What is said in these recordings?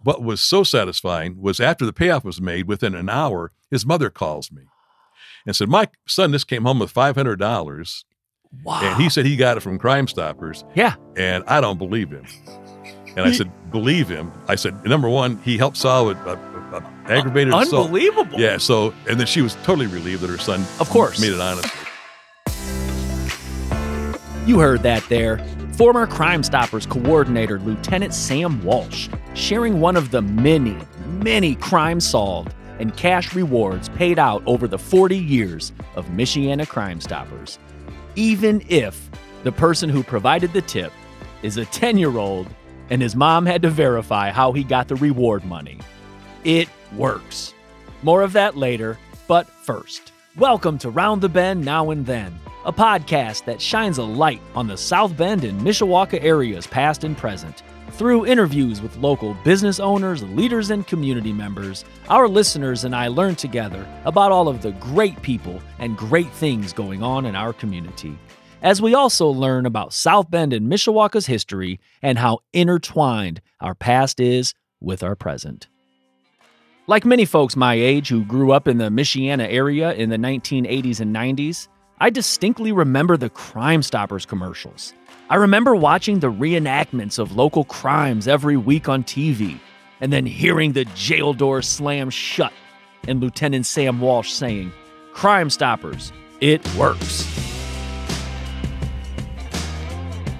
what was so satisfying was after the payoff was made, within an hour, his mother calls me and said, my son just came home with $500. Wow. And he said he got it from Crime Stoppers. Yeah. And I don't believe him. And I said, believe him. I said, number one, he helped solve a aggravated assault. Unbelievable. Yeah. So, and then she was totally relieved that her son, of course, made it honestly. You heard that there. Former Crime Stoppers coordinator Lieutenant Sam Walsh sharing one of the many, many crimes solved and cash rewards paid out over the 40 years of Michiana Crime Stoppers. Even if the person who provided the tip is a 10-year-old and his mom had to verify how he got the reward money. It works. More of that later, but first, welcome to Round the Bend Now and Then, a podcast that shines a light on the South Bend and Mishawaka areas past and present. Through interviews with local business owners, leaders, and community members, our listeners and I learn together about all of the great people and great things going on in our community, as we also learn about South Bend and Mishawaka's history and how intertwined our past is with our present. Like many folks my age who grew up in the Michiana area in the 1980s and 90s, I distinctly remember the Crime Stoppers commercials. I remember watching the reenactments of local crimes every week on TV, and then hearing the jail door slam shut and Lieutenant Sam Walsh saying, "Crime Stoppers, it works."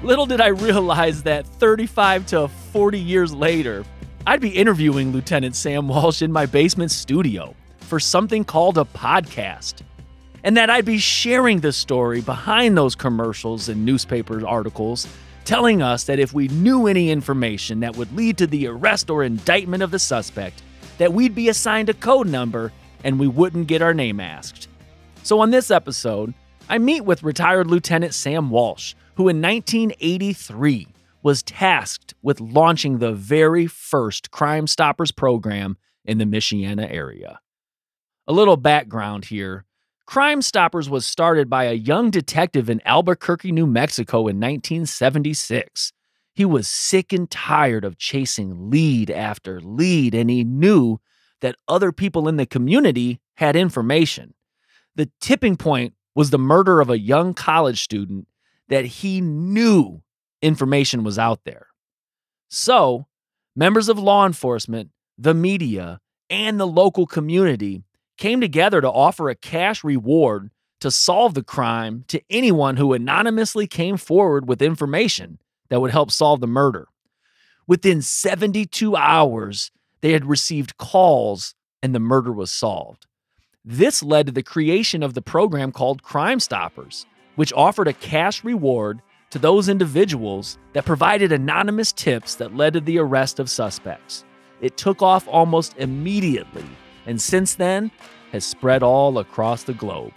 Little did I realize that 35 to 40 years later, I'd be interviewing Lieutenant Sam Walsh in my basement studio for something called a podcast, and that I'd be sharing the story behind those commercials and newspaper articles, telling us that if we knew any information that would lead to the arrest or indictment of the suspect, that we'd be assigned a code number and we wouldn't get our name asked. So on this episode, I meet with retired Lieutenant Sam Walsh, who in 1983 was tasked with launching the very first Crime Stoppers program in the Michiana area. A little background here. Crime Stoppers was started by a young detective in Albuquerque, New Mexico in 1976. He was sick and tired of chasing lead after lead, and he knew that other people in the community had information. The tipping point was the murder of a young college student that he knew information was out there. So, members of law enforcement, the media, and the local community came together to offer a cash reward to solve the crime to anyone who anonymously came forward with information that would help solve the murder. Within 72 hours, they had received calls and the murder was solved. This led to the creation of the program called Crime Stoppers, which offered a cash reward to those individuals that provided anonymous tips that led to the arrest of suspects. It took off almost immediately, and since then has spread all across the globe.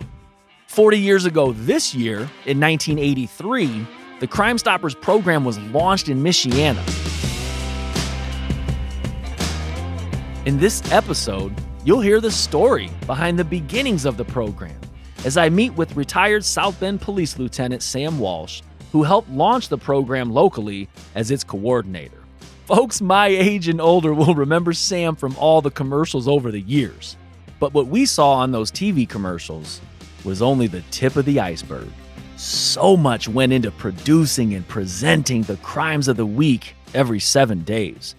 40 years ago this year, in 1983, the Crime Stoppers program was launched in Michiana. In this episode, you'll hear the story behind the beginnings of the program as I meet with retired South Bend Police Lieutenant Sam Walsh, who helped launch the program locally as its coordinator. Folks my age and older will remember Sam from all the commercials over the years. But what we saw on those TV commercials was only the tip of the iceberg. So much went into producing and presenting the crimes of the week every 7 days.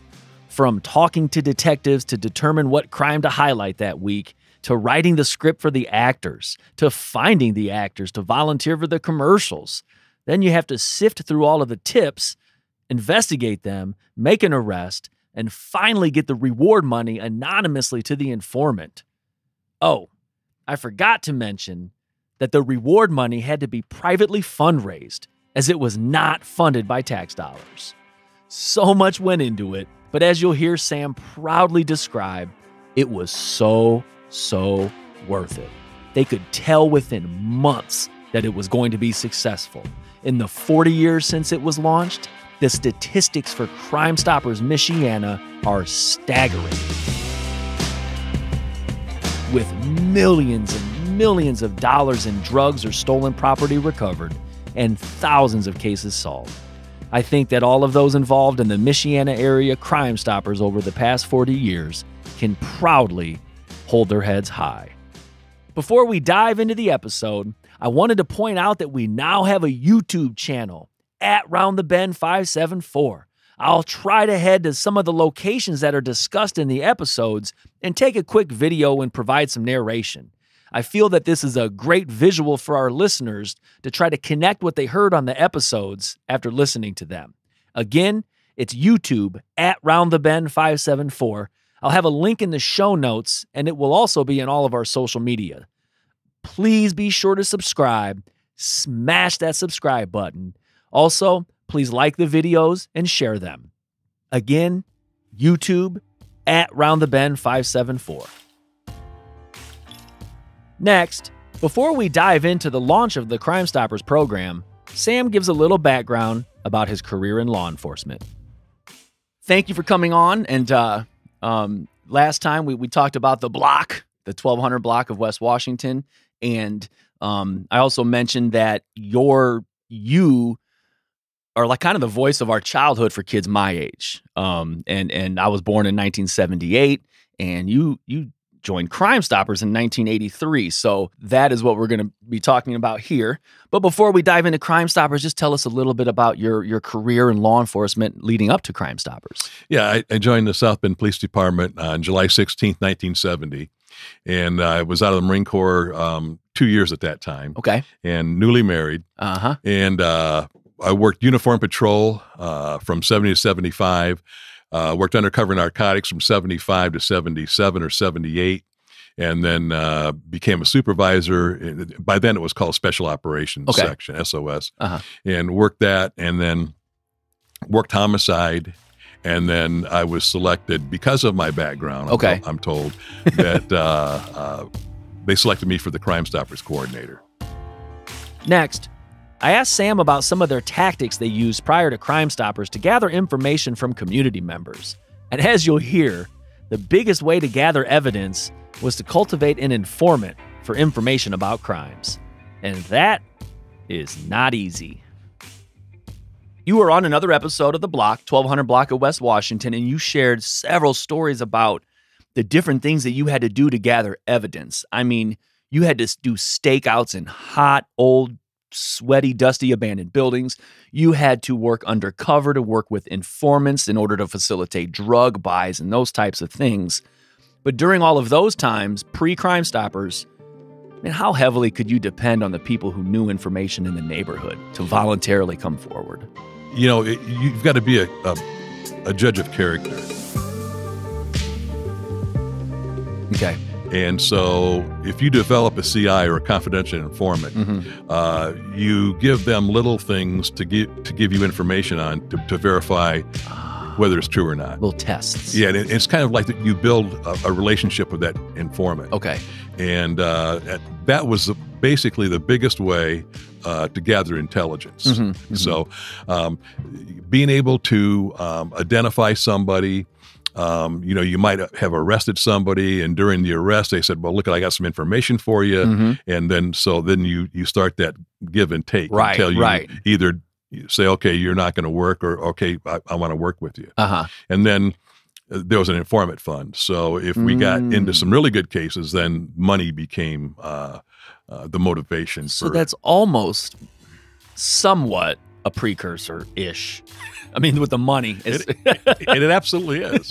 From talking to detectives to determine what crime to highlight that week, to writing the script for the actors, to finding the actors to volunteer for the commercials. Then you have to sift through all of the tips, investigate them, make an arrest, and finally get the reward money anonymously to the informant. Oh, I forgot to mention that the reward money had to be privately fundraised, as it was not funded by tax dollars. So much went into it, but as you'll hear Sam proudly describe, it was so worth it. They could tell within months that it was going to be successful. In the 40 years since it was launched, the statistics for Crime Stoppers Michiana are staggering. With millions and millions of dollars in drugs or stolen property recovered, and thousands of cases solved. I think that all of those involved in the Michiana area Crime Stoppers over the past 40 years can proudly hold their heads high. Before we dive into the episode, I wanted to point out that we now have a YouTube channel at Round the Bend 574. I'll try to head to some of the locations that are discussed in the episodes and take a quick video and provide some narration. I feel that this is a great visual for our listeners to try to connect what they heard on the episodes after listening to them. Again, it's YouTube at Round the Bend 574. I'll have a link in the show notes, and it will also be in all of our social media. Please be sure to subscribe. Smash that subscribe button. Also, please like the videos and share them. Again, YouTube at Round the Bend 574. Next, before we dive into the launch of the Crime Stoppers program, Sam gives a little background about his career in law enforcement. Thank you for coming on. And last time we talked about the block, the 1200 block of West Washington. And I also mentioned that you are like kind of the voice of our childhood for kids my age. And I was born in 1978, and you joined Crime Stoppers in 1983. So that is what we're going to be talking about here. But before we dive into Crime Stoppers, just tell us a little bit about your career in law enforcement leading up to Crime Stoppers. Yeah, I joined the South Bend Police Department on July 16th, 1970. And I was out of the Marine Corps 2 years at that time. Okay. And newly married. Uh-huh. And I worked uniform patrol from 70 to 75. Worked undercover narcotics from 75 to 77 or 78, and then became a supervisor. By then it was called Special Operations Section, SOS, and worked that, and then worked homicide. And then I was selected because of my background. I'm told that they selected me for the Crime Stoppers coordinator. Next, I asked Sam about some of their tactics they used prior to Crime Stoppers to gather information from community members. And as you'll hear, the biggest way to gather evidence was to cultivate an informant for information about crimes. And that is not easy. You were on another episode of The Block, 1200 block of West Washington, and you shared several stories about the different things that you had to do to gather evidence. I mean, you had to do stakeouts in hot, old, sweaty, dusty, abandoned buildings. You had to work undercover to work with informants in order to facilitate drug buys and those types of things. But during all of those times, pre-Crime Stoppers, man, how heavily could you depend on the people who knew information in the neighborhood to voluntarily come forward? You know, you've got to be a judge of character. Okay. And so if you develop a CI or a confidential informant, you give them little things to give you information on to verify whether it's true or not. Little tests. Yeah, and it's kind of like that you build a relationship with that informant. Okay. And that was basically the biggest way to gather intelligence. So being able to identify somebody. You might have arrested somebody, and during the arrest, they said, well, look, I got some information for you. And then you start that give and take until you either say, okay, you're not going to work, or, okay, I want to work with you. And then there was an informant fund. So if we got into some really good cases, then money became the motivation. So that's almost somewhat a precursor-ish. I mean, with the money. It absolutely is.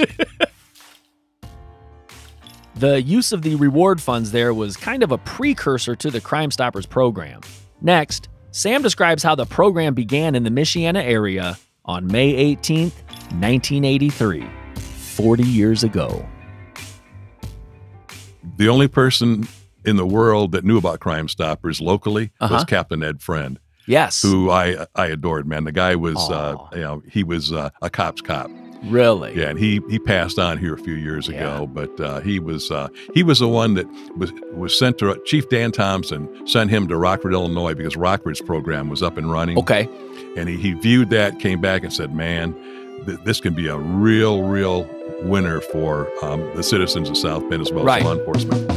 The use of the reward funds there was kind of a precursor to the Crime Stoppers program. Next, Sam describes how the program began in the Michiana area on May 18th, 1983, 40 years ago. The only person in the world that knew about Crime Stoppers locally was Captain Ed Friend. Yes. Who I adored, man. The guy was, he was a cop's cop. Really? Yeah, and he passed on here a few years ago, but he was the one that was sent to Chief Dan Thompson, sent him to Rockford, Illinois, because Rockford's program was up and running. Okay. And he viewed that, came back and said, man, this can be a real winner for the citizens of South Bend as well as law enforcement.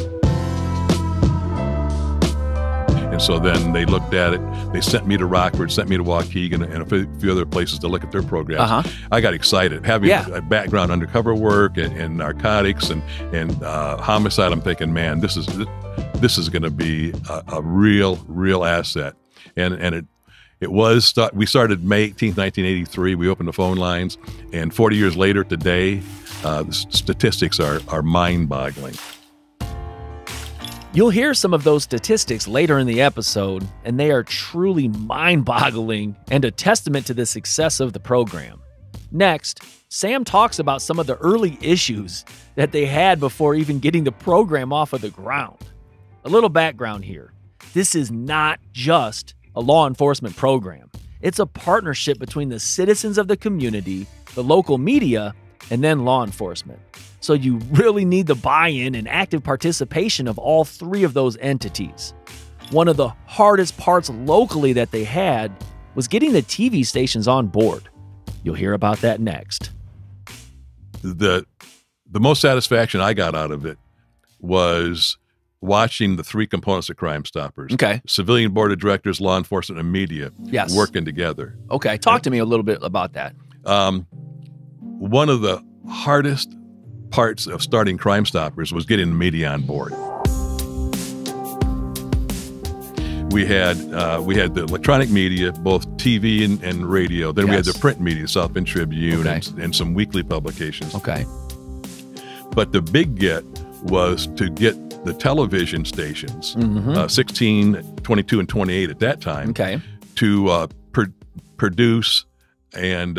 And so then they looked at it. They sent me to Rockford, sent me to Waukegan, and a few other places to look at their programs. I got excited. Having a background undercover work and narcotics and homicide, I'm thinking, man, this is going to be a real asset. And we started May 18th, 1983. We opened the phone lines, and 40 years later today, the statistics are mind-boggling. You'll hear some of those statistics later in the episode, and they are truly mind-boggling and a testament to the success of the program. Next, Sam talks about some of the early issues that they had before even getting the program off of the ground. A little background here. This is not just a law enforcement program. It's a partnership between the citizens of the community, the local media, and then law enforcement. So you really need the buy-in and active participation of all three of those entities. One of the hardest parts locally that they had was getting the TV stations on board. You'll hear about that next. The most satisfaction I got out of it was watching the three components of Crime Stoppers. Okay. Civilian board of directors, law enforcement, and media working together. Okay. Talk to me a little bit about that. One of the hardest parts of starting Crime Stoppers was getting the media on board. We had the electronic media, both TV and radio. Then we had the print media, South Bend Tribune, and some weekly publications. Okay. But the big get was to get the television stations, 16, 22, and 28 at that time, to produce and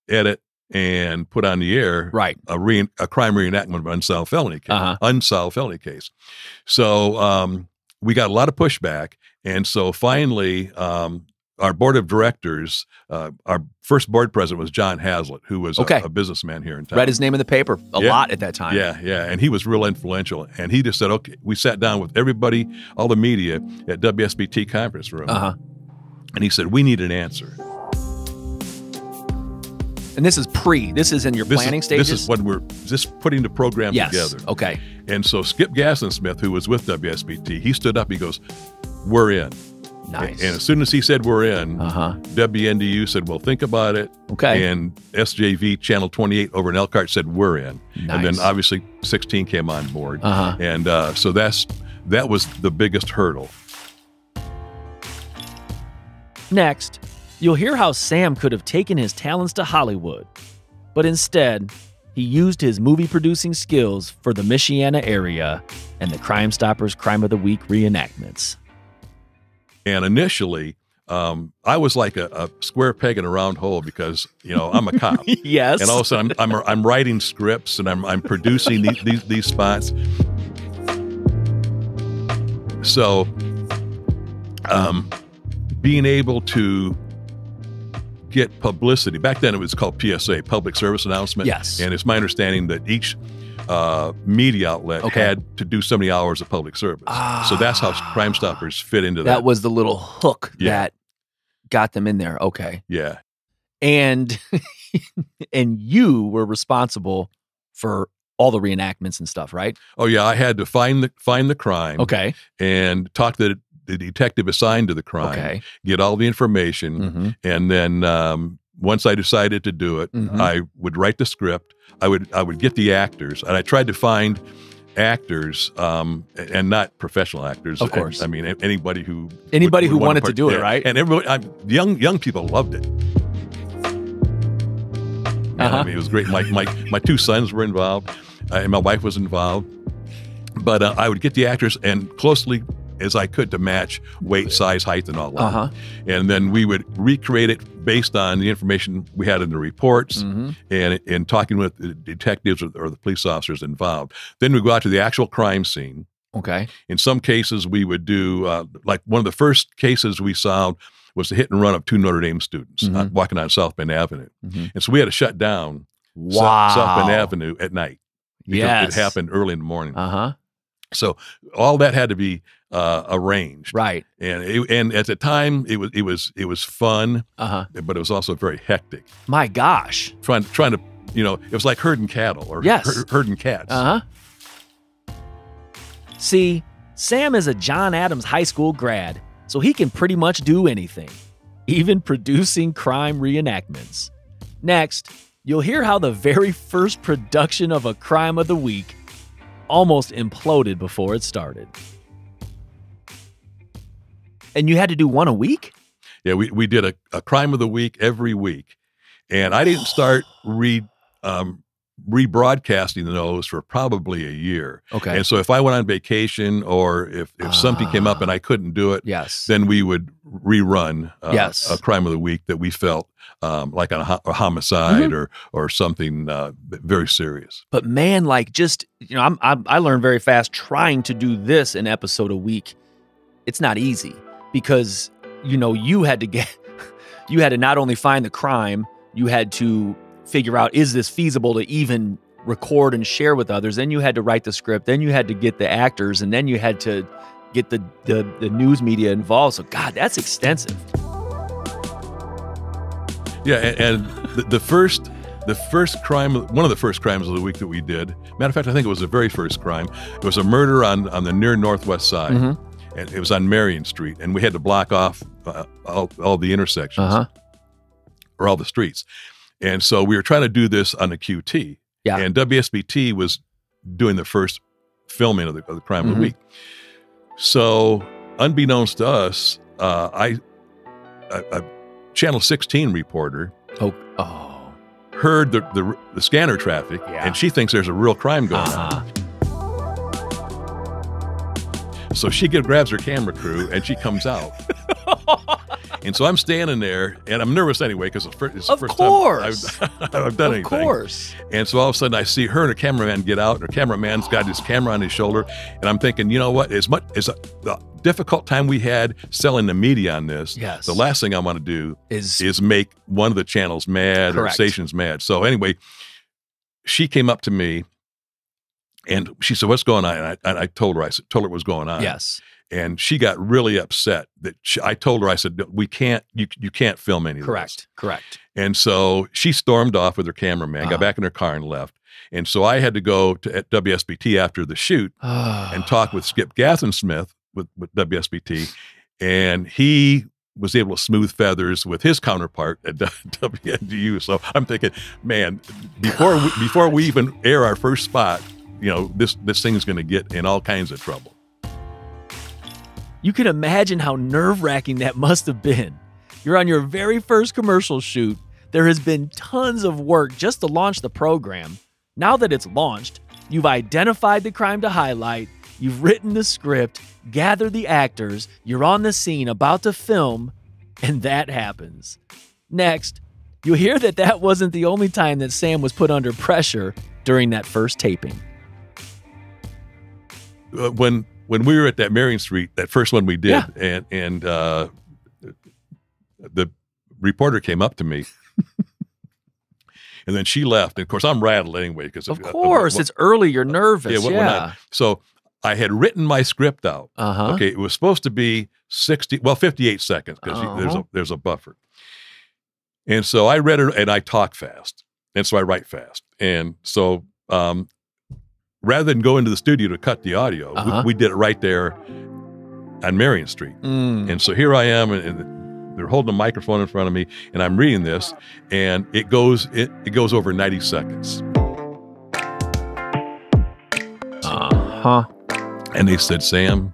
edit and put on the air a crime reenactment of an unsolved felony case. So we got a lot of pushback, and so finally our board of directors, our first board president was John Hazlitt, who was a businessman here in town. Read his name in the paper a lot at that time. Yeah, and he was real influential. And he just said, okay, we sat down with everybody, all the media at WSBT conference room. And he said, we need an answer. And this is in your planning stages? This is when we're just putting the program together. Okay. And so Skip Gaston-Smith, who was with WSBT, he stood up, he goes, we're in. Nice. And as soon as he said we're in, WNDU said, well, think about it. Okay. And SJV Channel 28 over in Elkhart said we're in. Nice. And then obviously 16 came on board. And so that was the biggest hurdle. Next, you'll hear how Sam could have taken his talents to Hollywood, but instead, he used his movie-producing skills for the Michiana area and the Crime Stoppers Crime of the Week reenactments. And initially, I was like a square peg in a round hole because, I'm a cop. Yes. And all of a sudden, I'm writing scripts and I'm producing these spots. So, being able to get publicity. Back then it was called PSA, Public Service Announcement. Yes. And it's my understanding that each media outlet had to do so many hours of public service. So that's how Crime Stoppers fit into that. That was the little hook that got them in there. Okay. Yeah. And you were responsible for all the reenactments and stuff, right? Oh yeah, I had to find the crime. Okay. And talk to the detective assigned to the crime, get all the information, and then once I decided to do it, I would write the script. I would get the actors, and I tried to find actors, and not professional actors. Of course, I mean anybody who wanted to do it, right? And everybody, young people loved it. I mean, it was great. My two sons were involved, and my wife was involved. But I would get the actors and closely as I could to match weight, size, height, and all that. And then we would recreate it based on the information we had in the reports and talking with the detectives or the police officers involved. Then we go out to the actual crime scene. Okay. In some cases, we would do, like one of the first cases we solved was the hit and run of two Notre Dame students walking on South Bend Avenue. And so we had to shut down South Bend Avenue at night. Because it happened early in the morning. So all that had to be arranged, right? And at the time it was fun, but it was also very hectic. My gosh, trying to it was like herding cattle or herding cats. See, Sam is a John Adams High School grad, so he can pretty much do anything, even producing crime reenactments. Next, you'll hear how the very first production of a Crime of the Week almost imploded before it started. And you had to do one a week? Yeah, we did a Crime of the Week every week. And I didn't start rebroadcasting those for probably a year. Okay. And so if I went on vacation or if something came up and I couldn't do it, then we would rerun a Crime of the Week that we felt like a homicide or something very serious. But man, like just, I learned very fast trying to do this an episode a week. It's not easy because, you had to not only find the crime, you had to figure out, is this feasible to even record and share with others? Then you had to write the script. Then you had to get the actors, and then you had to get the news media involved. So, God, that's extensive. Yeah, and the first crime, one of the first crimes of the week that we did, matter of fact, I think it was the very first crime. It was a murder on the near northwest side, and it was on Marion Street, and we had to block off all the intersections or all the streets. And so we were trying to do this on the QT, and WSBT was doing the first filming of the Crime of the Week. So, unbeknownst to us, a Channel 16 reporter heard the scanner traffic, and she thinks there's a real crime going on. So she grabs her camera crew, and she comes out. And so I'm standing there, and I'm nervous anyway because it's the first time I've done anything. Of course. And so all of a sudden I see her and her cameraman get out, and her cameraman's got his camera on his shoulder, and I'm thinking, you know what? As much as the difficult time we had selling the media on this, the last thing I want to do is make one of the channels mad or stations mad. So anyway, she came up to me, and she said, "What's going on?" And I told her what was going on. Yes. And she got really upset that I told her, I said, "We can't, you can't film any of this." Correct. And so she stormed off with her cameraman, got back in her car and left. And so I had to go at WSBT after the shoot and talk with Skip Gathensmith with WSBT. And he was able to smooth feathers with his counterpart at WNDU. So I'm thinking, man, before we even air our first spot, this thing is going to get in all kinds of trouble. You can imagine how nerve-wracking that must have been. You're on your very first commercial shoot. There has been tons of work just to launch the program. Now that it's launched, you've identified the crime to highlight, you've written the script, gathered the actors, you're on the scene about to film, and that happens. Next, you'll hear that wasn't the only time that Sam was put under pressure during that first taping. When we were at that Marion Street, that first one we did, and the reporter came up to me, and then she left. And of course, I'm rattled anyway because of course it's early. You're nervous. So I had written my script out. Okay, it was supposed to be 58 seconds because there's a buffer. And so I read it, and I talk fast, and so I write fast, and so. Rather than go into the studio to cut the audio, we did it right there on Marion Street. And so here I am, and they're holding a microphone in front of me, and I'm reading this, and it goes over 90 seconds. And they said, "Sam,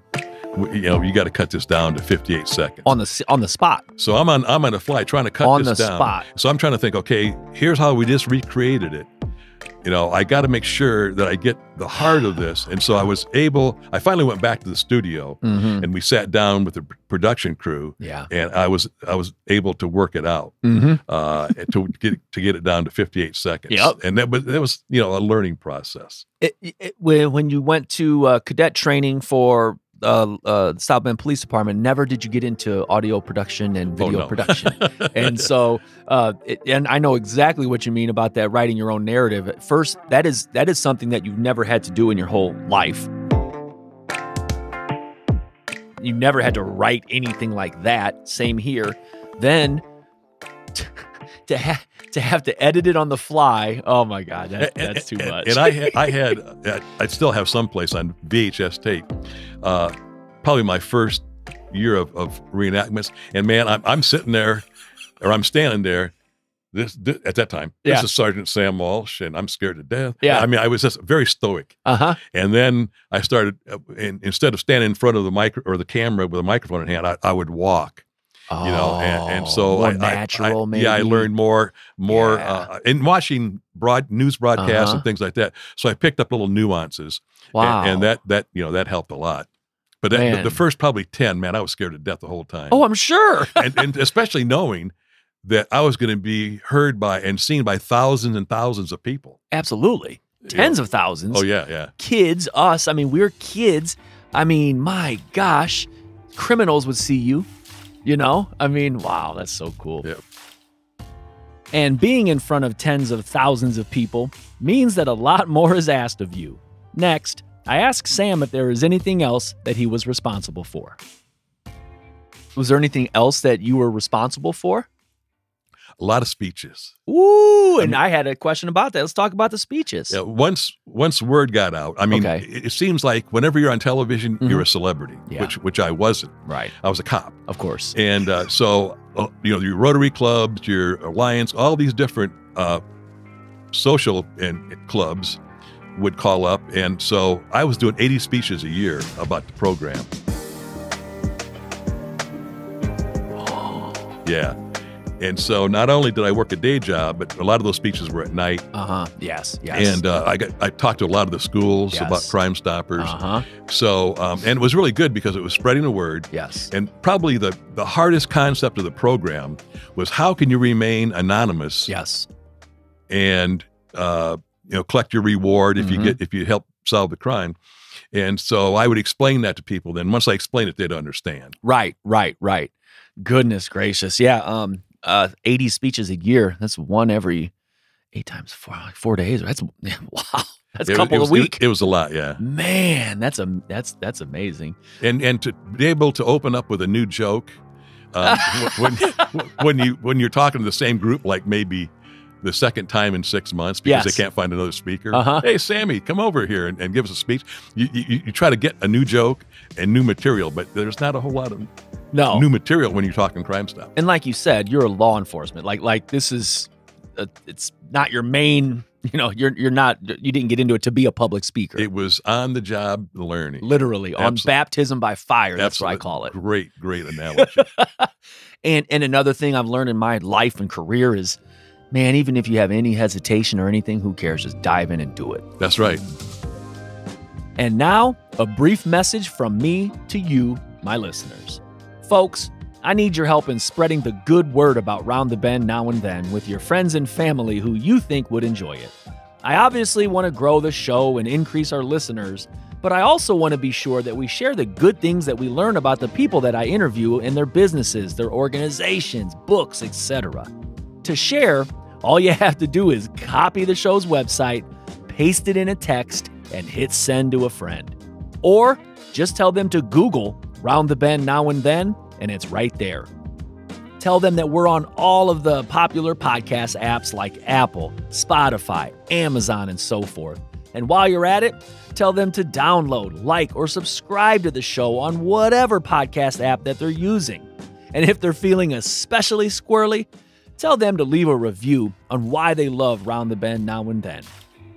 you got to cut this down to 58 seconds on the spot." So I'm on the fly trying to cut this down. On the spot. So I'm trying to think, okay, here's how we just recreated it. I got to make sure that I get the heart of this. And so I finally went back to the studio, and we sat down with the production crew, and I was able to work it out to get it down to 58 seconds. And that was a learning process. When you went to cadet training for South Bend Police Department, never did you get into audio production and video production. And so, and I know exactly what you mean about that, writing your own narrative. At first, that is something that you've never had to do in your whole life. You never had to write anything like that. Same here. Then to have to edit it on the fly. Oh my God, that's too much. And I still have someplace on VHS tape, probably my first year of reenactments. And man, I'm sitting there, or I'm standing there. This at that time, this is Sergeant Sam Walsh, and I'm scared to death. Yeah, I mean, I was just very stoic. And then I started, instead of standing in front of the mic or the camera with a microphone in hand, I would walk. You know, and so more natural, maybe. Yeah, I learned more in watching news broadcasts and things like that. So I picked up little nuances. Wow, and that helped a lot. But the first probably 10, man, I was scared to death the whole time. Oh, I'm sure, and especially knowing that I was going to be heard by and seen by thousands and thousands of people. Absolutely, tens of thousands. Oh yeah. Kids, us. I mean, we're kids. I mean, my gosh, criminals would see you. You know, I mean, wow, that's so cool. Yeah. And being in front of tens of thousands of people means that a lot more is asked of you. Next, I asked Sam if there was anything else that he was responsible for. Was there anything else that you were responsible for? A lot of speeches. Ooh, and I had a question about that. Let's talk about the speeches. Yeah, once word got out, I mean, it seems like whenever you're on television, you're a celebrity, which I wasn't. Right. I was a cop. Of course. And so, your Rotary clubs, your Alliance, all these different social and clubs would call up. And so I was doing 80 speeches a year about the program. Oh. Yeah. And so not only did I work a day job, but a lot of those speeches were at night. Yes. And I talked to a lot of the schools about Crime Stoppers. So, and it was really good because it was spreading the word. Yes. And probably the hardest concept of the program was how can you remain anonymous? Yes. And, collect your reward if you help solve the crime. And so I would explain that to people. Then once I explained it, they'd understand. Right. Goodness gracious. Yeah. 80 speeches a year. That's one every 8 times 4 days. That's wow. That's a couple a week. It was a lot. Yeah, man, that's amazing. And to be able to open up with a new joke when you're talking to the same group, like maybe the second time in 6 months because they can't find another speaker. Hey, Sammy, come over here and give us a speech. You try to get a new joke and new material, but there's not a whole lot of new material when you're talking Crime Stop. And like you said, you're a law enforcement. Like this is, it's not your main. You're not. You didn't get into it to be a public speaker. It was on the job learning, literally on baptism by fire. That's what I call it. Great analogy. And another thing I've learned in my life and career is, man, even if you have any hesitation or anything, who cares? Just dive in and do it. That's right. And now, a brief message from me to you, my listeners. Folks, I need your help in spreading the good word about Round the Bend Now and Then with your friends and family who you think would enjoy it. I obviously want to grow the show and increase our listeners, but I also want to be sure that we share the good things that we learn about the people that I interview in their businesses, their organizations, books, etc. To share, all you have to do is copy the show's website, paste it in a text, and hit send to a friend. Or just tell them to Google Round the Bend Now and Then, and it's right there. Tell them that we're on all of the popular podcast apps like Apple, Spotify, Amazon, and so forth. And while you're at it, tell them to download, like, or subscribe to the show on whatever podcast app that they're using. And if they're feeling especially squirrely, tell them to leave a review on why they love Round the Bend Now and Then.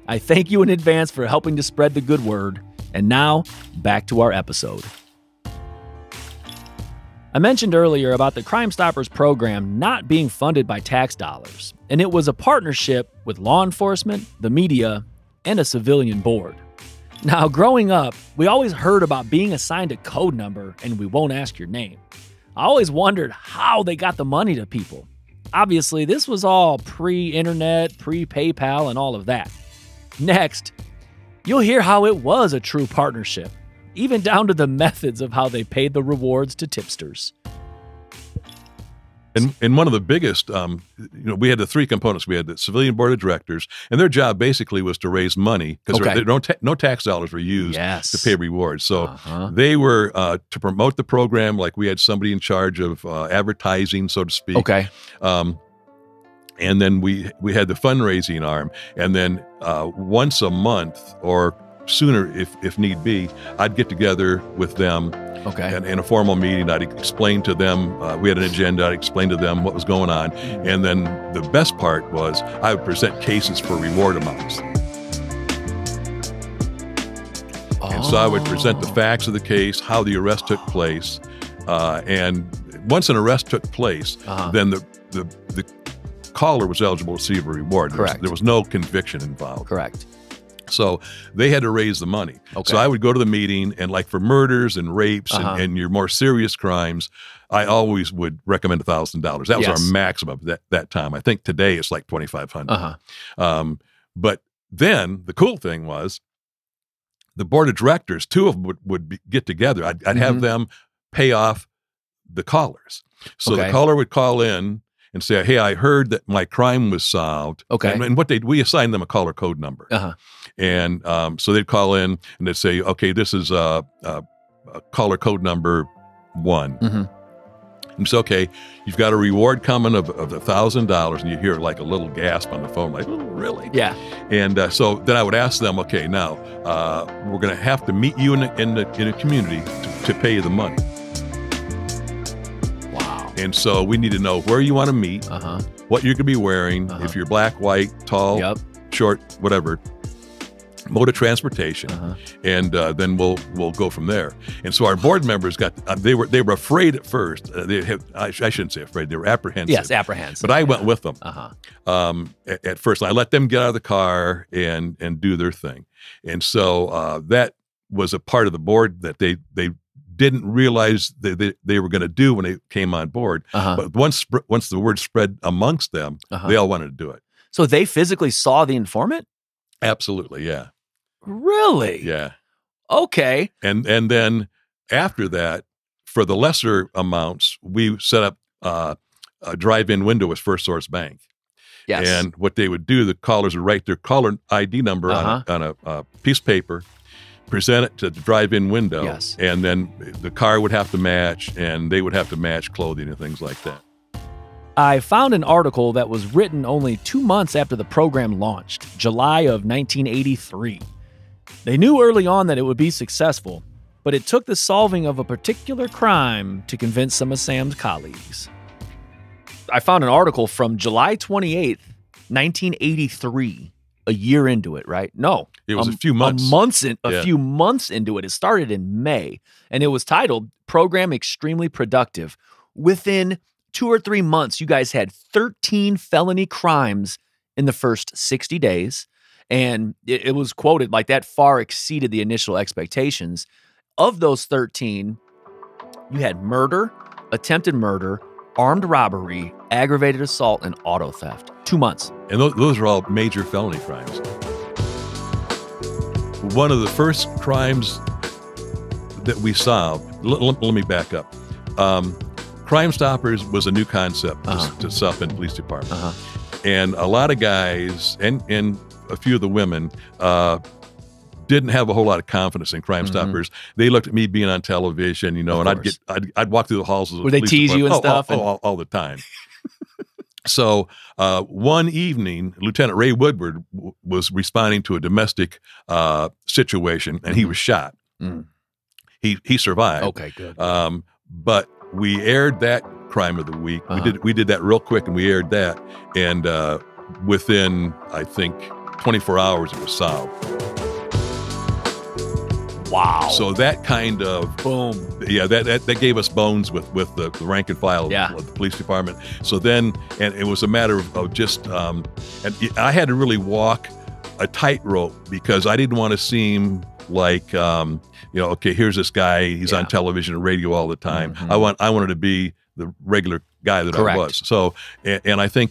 I thank you in advance for helping to spread the good word. And now, back to our episode. I mentioned earlier about the Crime Stoppers program not being funded by tax dollars, and it was a partnership with law enforcement, the media, and a civilian board. Now, growing up, we always heard about being assigned a code number and we won't ask your name. I always wondered how they got the money to people. Obviously, this was all pre-internet, pre-PayPal, and all of that. Next, you'll hear how it was a true partnership, even down to the methods of how they paid the rewards to tipsters. And one of the biggest, we had the 3 components. We had the civilian board of directors, and their job basically was to raise money because no tax dollars were used to pay rewards. So they were to promote the program, like we had somebody in charge of advertising, so to speak. And then we had the fundraising arm. And then once a month or sooner, if need be, I'd get together with them. Okay. And in a formal meeting, I'd explain to them, we had an agenda, I'd explain to them what was going on. And then the best part was I would present cases for reward amounts. And so I would present the facts of the case, how the arrest took place. And once an arrest took place, then the caller was eligible to receive a reward. Correct. There was no conviction involved. Correct. So they had to raise the money. Okay. So I would go to the meeting, and like for murders and rapes and your more serious crimes, I always would recommend $1,000. That was our maximum that time. I think today it's like $2,500. But then the cool thing was the board of directors, two of them would get together. I'd have them pay off the callers. So the caller would call in and say, hey, I heard that my crime was solved. Okay. And what we assigned them a caller code number. And so they'd call in and they'd say, okay, this is a caller code number 1. And so, okay, you've got a reward coming of $1,000, and you hear like a little gasp on the phone, like, oh, really? Yeah. And so then I would ask them, okay, now we're going to have to meet you in a community to pay you the money. Wow. And so we need to know where you want to meet, what you're going to be wearing, if you're black, white, tall, short, whatever, mode of transportation, and then we'll go from there. And so our board members they were afraid at first. I shouldn't say afraid. They were apprehensive. Yes, apprehensive. But I went with them at first. I let them get out of the car and do their thing. And so that was a part of the board that they didn't realize they were going to do when they came on board. But once the word spread amongst them, they all wanted to do it. So they physically saw the informant? Absolutely, yeah. Really? Yeah. Okay. And then after that, for the lesser amounts, we set up a drive-in window with First Source Bank. Yes. And what they would do, the callers would write their caller ID number on a piece of paper, present it to the drive-in window, and then the car would have to match, and they would have to match clothing and things like that. I found an article that was written only 2 months after the program launched, July of 1983. They knew early on that it would be successful, but it took the solving of a particular crime to convince some of Sam's colleagues. I found an article from July 28th, 1983, a year into it, right? No. It was a few months. A few months into it. It started in May, and it was titled, Program Extremely Productive. Within 2 or 3 months, you guys had 13 felony crimes in the first 60 days. And it was quoted like that far exceeded the initial expectations. Of those 13, you had murder, attempted murder, armed robbery, aggravated assault, and auto theft. 2 months. And those are all major felony crimes. One of the first crimes that we solved, let me back up. Crime Stoppers was a new concept to South Bend Police Department. And a lot of guys and a few of the women didn't have a whole lot of confidence in Crime Stoppers. They looked at me being on television, and I'd walk through the halls of the police department. Would they tease you and stuff? All the time. So one evening, Lieutenant Ray Woodward was responding to a domestic situation, and he was shot. He survived. Okay, good. But we aired that crime of the week. We did that real quick, and we aired that, and within, I think, 24 hours, it was solved. Wow. So that kind of boom. Yeah, that gave us bones with the rank and file of the police department. So then, and it was a matter of just, and I had to really walk a tightrope because I didn't want to seem like, okay, here's this guy, he's on television and radio all the time. I wanted to be the regular guy that I was. So, and I think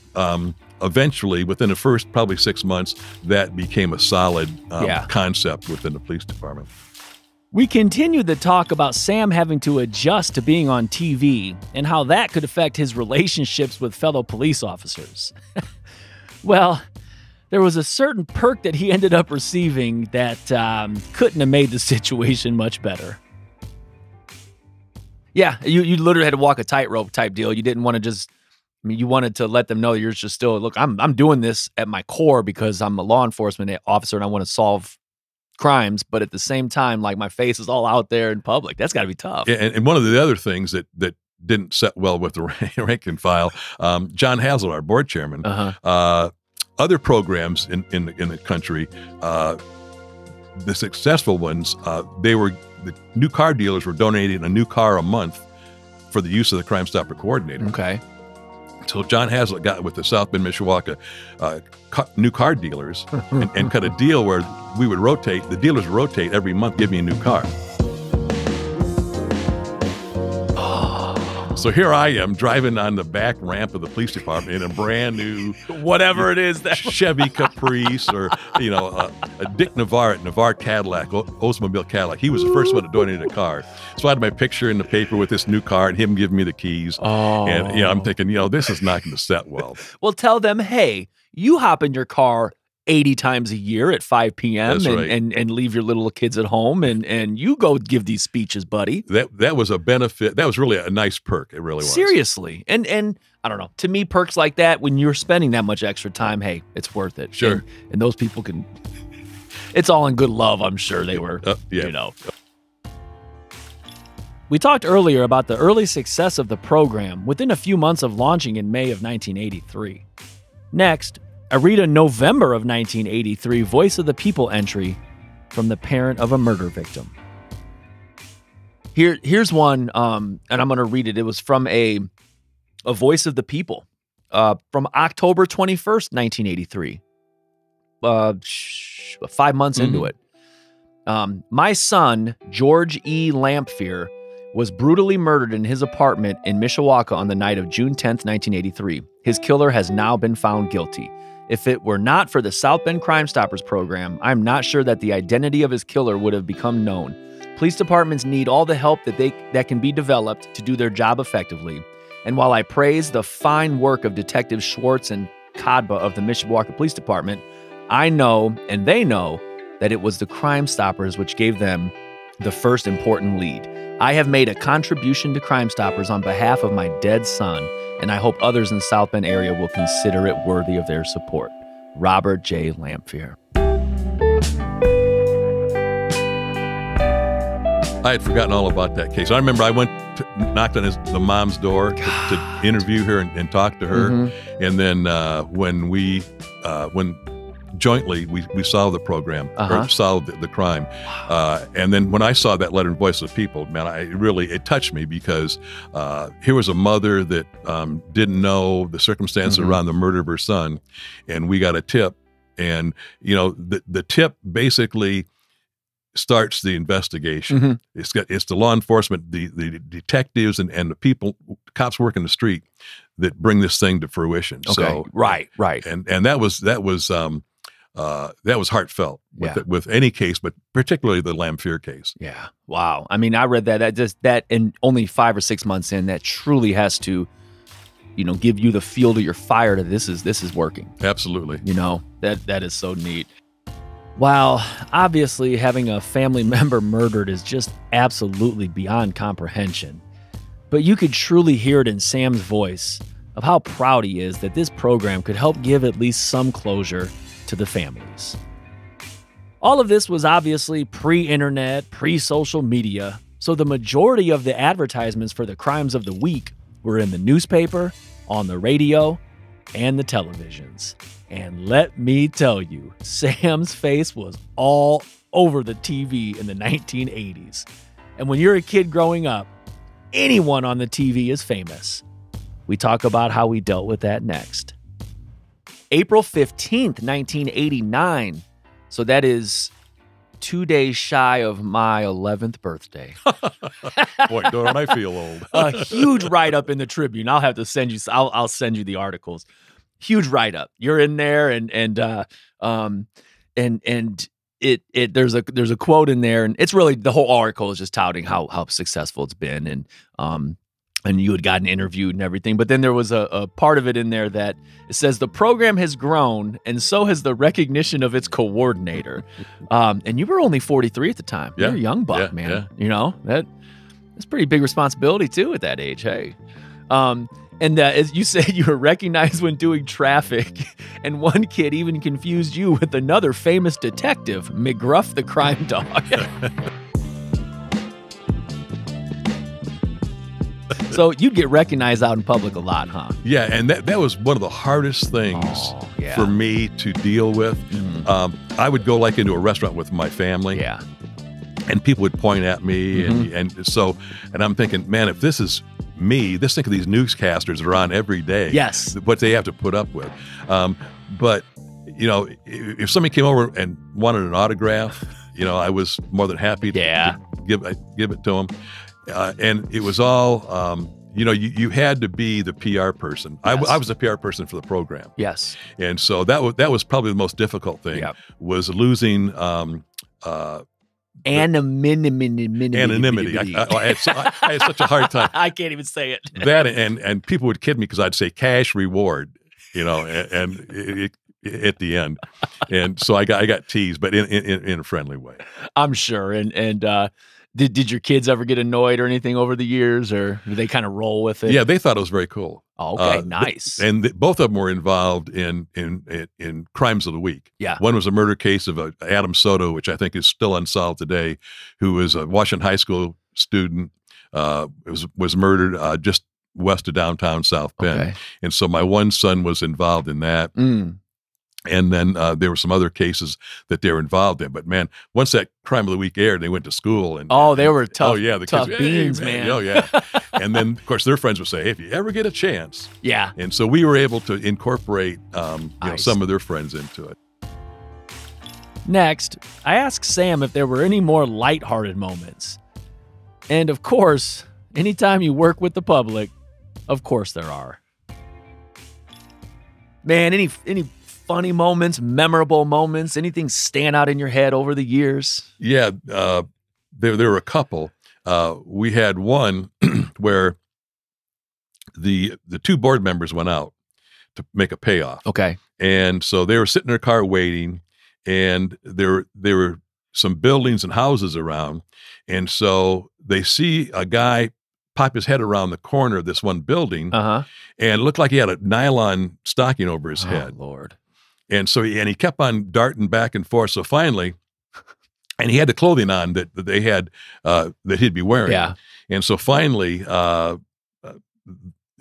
eventually, within the first probably 6 months, that became a solid concept within the police department. We continued the talk about Sam having to adjust to being on TV and how that could affect his relationships with fellow police officers. Well, there was a certain perk that he ended up receiving that couldn't have made the situation much better. Yeah, you literally had to walk a tightrope type deal. You didn't want to just I mean, you wanted to let them know you're just still, look, I'm doing this at my core because I'm a law enforcement officer and I want to solve crimes, but at the same time, like, my face is all out there in public. That's got to be tough. Yeah, and one of the other things that didn't set well with the rank and file, John Hazel, our board chairman, other programs in the country, the successful ones, the new car dealers were donating a new car a month for the use of the Crime Stopper coordinator. Okay. So John Haslett got with the South Bend, Mishawaka new car dealers and cut a deal where we would rotate, the dealers would rotate every month, give me a new car. So here I am driving on the back ramp of the police department in a brand new, whatever it is, that Chevy Caprice or, a Dick Navarre Cadillac, Oldsmobile Cadillac. He was the first one to donate a car. So I had my picture in the paper with this new car and him giving me the keys. Oh. And I'm thinking, this is not going to set well. Well, tell them, hey, you hop in your car 80 times a year at 5 p.m. and leave your little kids at home and you go give these speeches, buddy. That was a benefit. That was really a nice perk. It really was. Seriously. And I don't know. To me, perks like that, when you're spending that much extra time, hey, it's worth it. Sure. And those people can, it's all in good love, I'm sure they were, We talked earlier about the early success of the program within a few months of launching in May of 1983. Next, I read a November of 1983 Voice of the People entry from the parent of a murder victim. Here's one, and I'm going to read it. It was from a Voice of the People from October 21st, 1983. 5 months into it. My son, George E. Lamphere, was brutally murdered in his apartment in Mishawaka on the night of June 10th, 1983. His killer has now been found guilty. If it were not for the South Bend Crime Stoppers program, I'm not sure that the identity of his killer would have become known. Police departments need all the help that can be developed to do their job effectively. And while I praise the fine work of Detectives Schwartz and Kadba of the Mishawaka Police Department, I know, and they know, that it was the Crime Stoppers which gave them the first important lead. I have made a contribution to Crime Stoppers on behalf of my dead son, and I hope others in the South Bend area will consider it worthy of their support. Robert J. Lamphere. I had forgotten all about that case. I remember I knocked on the mom's door to interview her and talk to her. Mm-hmm. And then when jointly we solved the program, or solved the crime. And then when I saw that letter in Voice of the People, man, it touched me because here was a mother that didn't know the circumstances around the murder of her son, and we got a tip. And, the tip basically starts the investigation. It's the law enforcement, the detectives and the people, cops working the street that bring this thing to fruition. Okay. So right. And that was heartfelt with any case, but particularly the Lamphere case. Yeah. Wow. I mean, I read that in only 5 or 6 months in, that truly has to, give you the fuel to your fire to this is working. Absolutely. That is so neat. While obviously having a family member murdered is just absolutely beyond comprehension, but you could truly hear it in Sam's voice of how proud he is that this program could help give at least some closure to the families. All of this was obviously pre-internet, pre-social media, so the majority of the advertisements for the crimes of the week were in the newspaper, on the radio, and the televisions. And let me tell you, Sam's face was all over the TV in the 1980s. And when you're a kid growing up, anyone on the TV is famous. We talk about how we dealt with that next. April 15th, 1989. So that is 2 days shy of my 11th birthday. Boy, don't I feel old. A huge write-up in the Tribune. I'll have to send you, I'll send you the articles. Huge write-up. You're in there and there's a quote in there, and it's really, the whole article is just touting how successful it's been, and you had gotten interviewed and everything. But then there was a part of it in there that it says the program has grown and so has the recognition of its coordinator. And you were only 43 at the time. Yeah. You're a young buck, man. Yeah. That's pretty big responsibility too at that age. Hey. And as you said, you were recognized when doing traffic, and one kid even confused you with another famous detective, McGruff the crime dog. So you'd get recognized out in public a lot, huh? Yeah, and that was one of the hardest things for me to deal with. I would go like into a restaurant with my family. Yeah. And people would point at me, and I'm thinking, man, if this is me, just think of these newscasters that are on every day. Yes. What they have to put up with. But, you know, if somebody came over and wanted an autograph, you know, I was more than happy to give it to them. And it was all, you know, you had to be the PR person. Yes. I was the PR person for the program. Yes. And so that was probably the most difficult thing, was losing anonymity. I had such a hard time. I can't even say it. That and people would kid me because I'd say cash reward, you know, and at the end, and so I got teased, but in a friendly way. I'm sure. And did your kids ever get annoyed or anything over the years, or did they kind of roll with it? Yeah, they thought it was very cool. Oh, okay, nice. And both of them were involved in crimes of the week. Yeah. One was a murder case of Adam Soto, which I think is still unsolved today, who was a Washington High School student, was murdered just west of downtown South Bend. Okay. And so my one son was involved in that. And then there were some other cases that they were involved in. But, man, once that Crime of the Week aired, they went to school. And they were tough, the tough kids, beans, hey, man. Oh, yeah. And then, of course, their friends would say, hey, if you ever get a chance. Yeah. And so we were able to incorporate you know, some of their friends into it. Next, I asked Sam if there were any more lighthearted moments. And, of course, anytime you work with the public, of course there are. Man, any funny moments, memorable moments, anything stand out in your head over the years? Yeah, there were a couple. We had one where the two board members went out to make a payoff. Okay. And so they were sitting in their car waiting, and there were some buildings and houses around. And so they see a guy pop his head around the corner of this one building, and it looked like he had a nylon stocking over his head. Oh, Lord. And so he kept on darting back and forth. So finally, and he had the clothing on that they had, that he'd be wearing. Yeah. And so finally,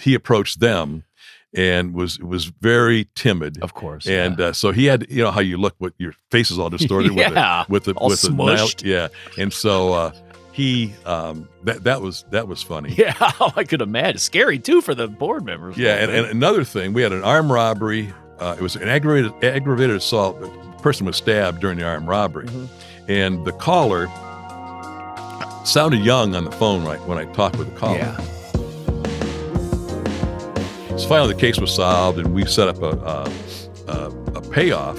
he approached them and was very timid. Of course. And so he had, you know, how you look with your face is all distorted with the smushed. Yeah. And so that was funny. Yeah, I could imagine. Scary too for the board members. Yeah. And another thing, we had an armed robbery. It was an aggravated assault. The person was stabbed during the armed robbery. And the caller sounded young on the phone right when I talked with the caller. Yeah. So finally the case was solved, and we set up a payoff.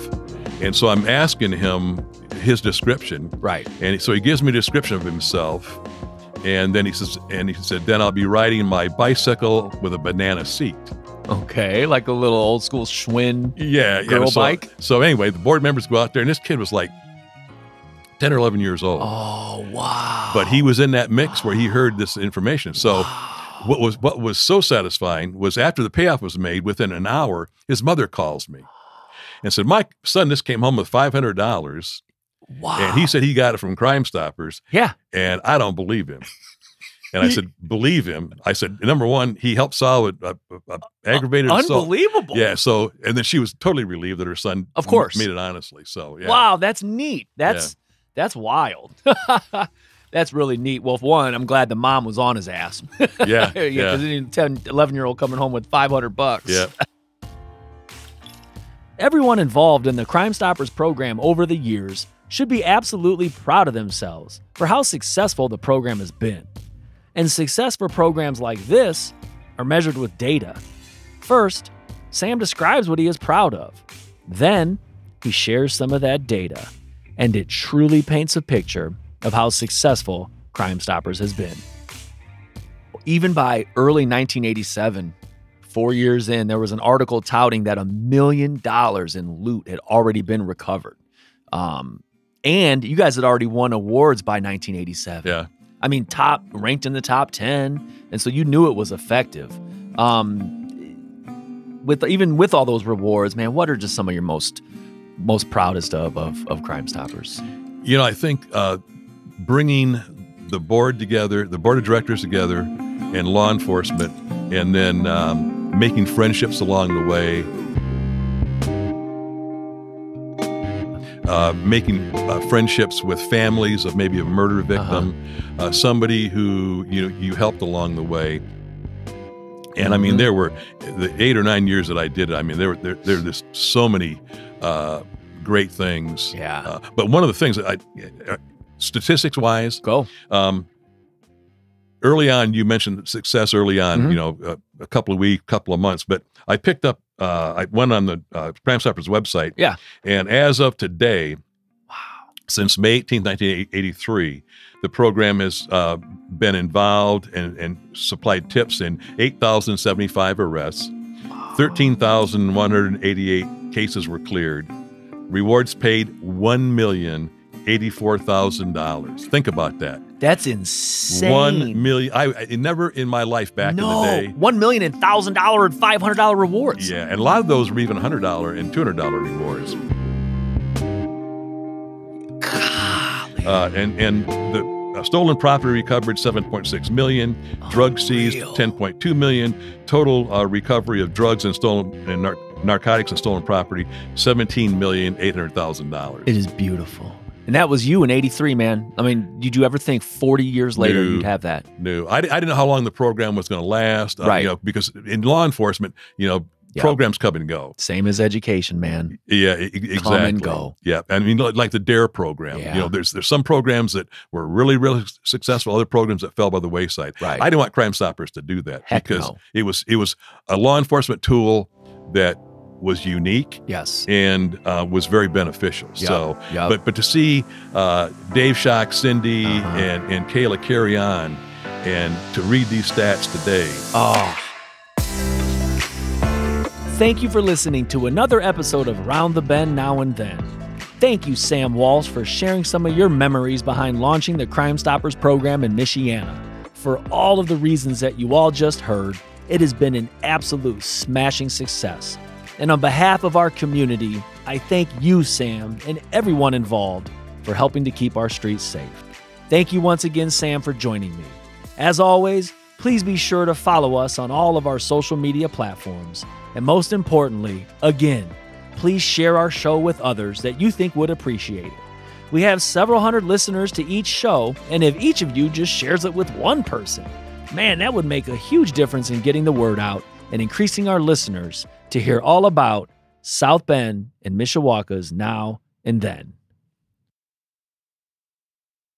And so I'm asking him his description. Right. And so he gives me a description of himself. And then he said, then I'll be riding my bicycle with a banana seat. Okay, like a little old school Schwinn girl bike. So anyway, the board members go out there, and this kid was like 10 or 11 years old. Oh, wow. But he was in that mix where he heard this information. So what was so satisfying was after the payoff was made, within an hour, his mother calls me and said, my son just came home with $500. Wow. And he said he got it from Crime Stoppers. Yeah. And I don't believe him. And I said, believe him. I said, number one, he helped solve a aggravated assault. Unbelievable. Yeah. So, and then she was totally relieved that her son, of course, made it honestly. So, yeah. Wow, that's neat. That's wild. That's really neat. Well, for one, I'm glad the mom was on his ass. Yeah. Because a 10, 11-year-old coming home with $500. Yeah. Everyone involved in the Crime Stoppers program over the years should be absolutely proud of themselves for how successful the program has been. And success for programs like this are measured with data. First, Sam describes what he is proud of. Then, he shares some of that data, and it truly paints a picture of how successful Crime Stoppers has been. Even by early 1987, 4 years in, there was an article touting that $1 million in loot had already been recovered. And you guys had already won awards by 1987. Yeah. I mean, ranked in the top 10, and so you knew it was effective. With all those rewards, man, what are just some of your most proudest of Crime Stoppers? You know, I think bringing the board together, the board of directors together, and law enforcement, and then making friendships along the way, making friendships with families of maybe a murder victim, somebody who you helped along the way. And I mean, there were the 8 or 9 years that I did it. I mean, there were just so many great things. Yeah. But one of the things that statistics wise, early on, you mentioned success early on. A couple of weeks, couple of months. But I picked up. I went on the Crime Stoppers website. Yeah. And as of today, since May 18, 1983, the program has been involved and supplied tips in 8,075 arrests, 13,188 cases were cleared, rewards paid $1,084,000. Think about that. That's insane. $1 million. I never in my life back in the day. $1 million and $1,000 and $500 rewards. Yeah, and a lot of those were even $100 and $200 rewards. And the stolen property recovered $7.6 million, drugs seized $10.2 million, total recovery of drugs and stolen and narcotics and stolen property $17,800,000. It is beautiful. And that was you in 83, man. I mean, did you ever think 40 years later you'd have that? No. I didn't know how long the program was going to last. Right. Because in law enforcement, programs come and go. Same as education, man. Yeah, exactly. Come and go. Yeah, I mean, like the DARE program. Yeah. There's some programs that were really, really successful. Other programs that fell by the wayside. Right. I didn't want Crime Stoppers to do that because no. it was a law enforcement tool that was unique. Yes. And was very beneficial. Yep. So, Yep. but to see Dave Schock, Cindy, and Kayla carry on, and to read these stats today. Thank you for listening to another episode of Round the Bend Now and Then. Thank you, Sam Walsh, for sharing some of your memories behind launching the Crime Stoppers program in Michiana. For all of the reasons that you all just heard, it has been an absolute smashing success. And on behalf of our community, I thank you, Sam, and everyone involved for helping to keep our streets safe. Thank you once again, Sam, for joining me. As always, please be sure to follow us on all of our social media platforms. And most importantly, again, please share our show with others that you think would appreciate it. We have several hundred listeners to each show, and if each of you just shares it with one person, man, that would make a huge difference in getting the word out and increasing our listeners to hear all about South Bend and Mishawaka's Now and Then.